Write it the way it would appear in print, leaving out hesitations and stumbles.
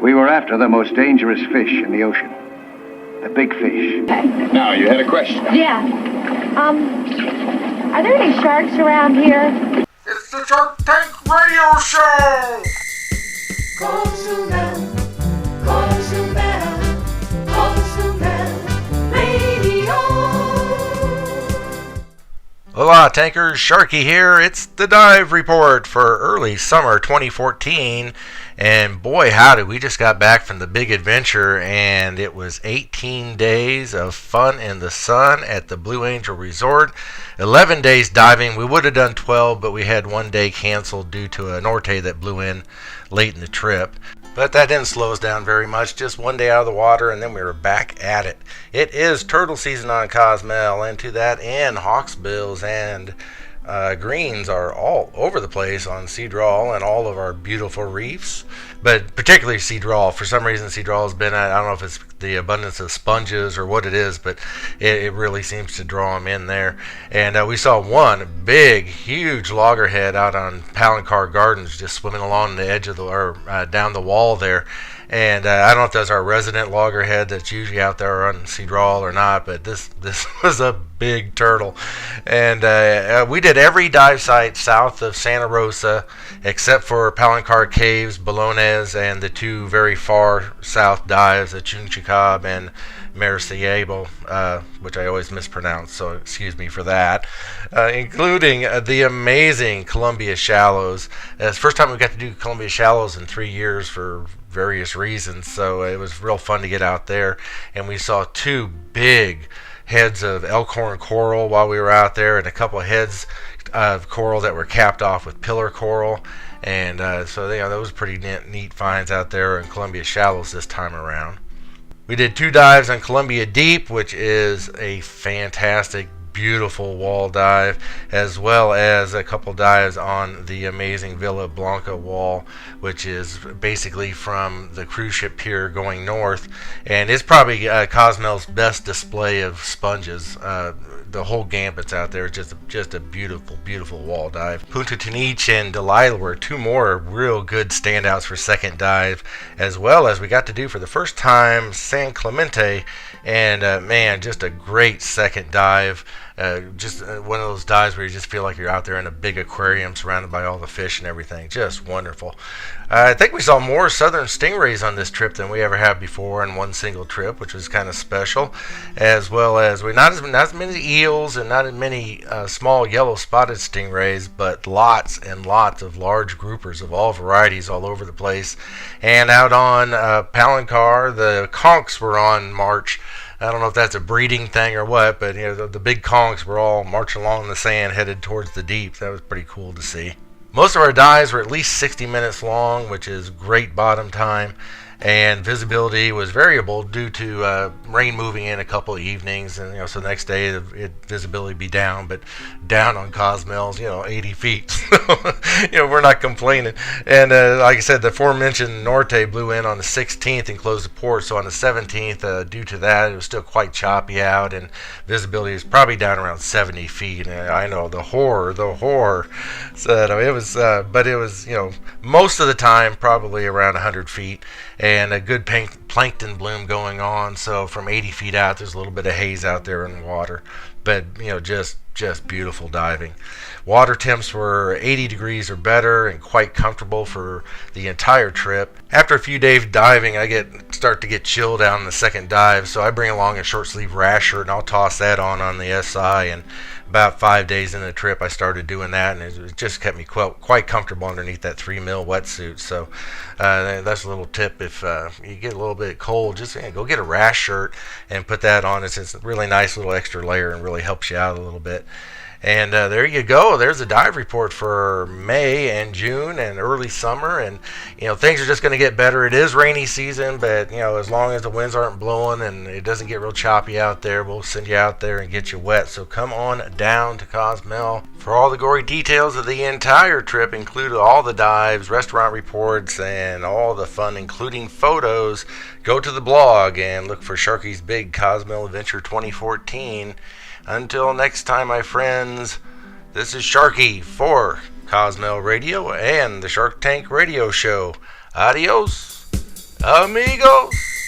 We were after the most dangerous fish in the ocean. The big fish. Now, you had a question. Yeah. Are there any sharks around here? It's the Shark Tank Radio Show! Cozumel, Cozumel, Cozumel Radio. Hola, tankers. Sharky here. It's the dive report for early summer 2014. And boy, howdy, we just got back from the big adventure, and it was 18 days of fun in the sun at the Blue Angel Resort. 11 days diving. We would have done 12, but we had one day canceled due to a norte that blew in late in the trip. But that didn't slow us down very much. Just one day out of the water, and then we were back at it. It is turtle season on Cozumel, and to that end, hawksbills and greens are all over the place on sea drawl and all of our beautiful reefs, but particularly sea drawl. For some reason, sea drawl has been, I don't know if it's the abundance of sponges or what it is, but it really seems to draw them in there. And we saw one big, huge loggerhead out on Palancar Gardens just swimming along the edge of the, or down the wall there. And I don't know if that's our resident loggerhead that's usually out there on sea drawl or not, but this was a big turtle. And we did every dive site south of Santa Rosa except for Palancar Caves, Bolones, and the two very far south dives at Chunchicab and Maracaibo, which I always mispronounce, so excuse me for that, including the amazing Columbia Shallows. It's the first time we got to do Columbia Shallows in 3 years for various reasons, so it was real fun to get out there. And we saw two big heads of elkhorn coral while we were out there, and a couple of heads of coral that were capped off with pillar coral. And so that was pretty neat finds out there in Columbia Shallows this time around. We did 2 dives on Columbia Deep, which is a fantastic, beautiful wall dive, as well as a couple dives on the amazing Villa Blanca wall, which is basically from the cruise ship pier going north, and it's probably Cozumel's best display of sponges. The whole gambit's out there. Just a beautiful, beautiful wall dive. Punta Tunich and Delilah were 2 more real good standouts for second dive, as well as we got to do for the first time San Clemente, and man, just a great second dive. Just one of those dives where you just feel like you're out there in a big aquarium surrounded by all the fish and everything. Just wonderful. I think we saw more southern stingrays on this trip than we ever have before in one single trip, which was kind of special, as well as not as many eels and not as many small yellow spotted stingrays, but lots and lots of large groupers of all varieties all over the place. And out on Palancar, the conchs were on march. I don't know if that's a breeding thing or what, but the big conchs were all marching along the sand headed towards the deep. That was pretty cool to see. Most of our dives were at least 60 minutes long, which is great bottom time, and visibility was variable due to rain moving in a couple of evenings, and so the next day visibility be down, but down on Cozumel's 80 feet. So we're not complaining. And like I said, the aforementioned norte blew in on the 16th and closed the port, so on the 17th, due to that, it was still quite choppy out, and visibility is probably down around 70 feet. And I know the horror. So it was, but it was most of the time probably around 100 feet. And a good plankton bloom going on, so from 80 feet out there's a little bit of haze out there in the water, but just beautiful diving. Water temps were 80 degrees or better and quite comfortable for the entire trip. After a few days diving, I start to get chilled out on the second dive, so I bring along a short sleeve rash shirt and I'll toss that on the SI. And about 5 days into the trip, I started doing that, and it just kept me quite comfortable underneath that 3 mil wetsuit. So that's a little tip. If you get a little bit cold, just go get a rash shirt and put that on. It's a really nice little extra layer and really helps you out a little bit. And there you go. There's a dive report for May and June and early summer. And, things are just going to get better. It is rainy season, but, as long as the winds aren't blowing and it doesn't get real choppy out there, we'll send you out there and get you wet. So come on down to Cozumel. For all the gory details of the entire trip, including all the dives, restaurant reports, and all the fun, including photos, go to the blog and look for Sharky's Big Cozumel Adventure 2014. Until next time, my friends, this is Sharky for Cozumel Radio and the Shark Tank Radio Show. Adios, amigos.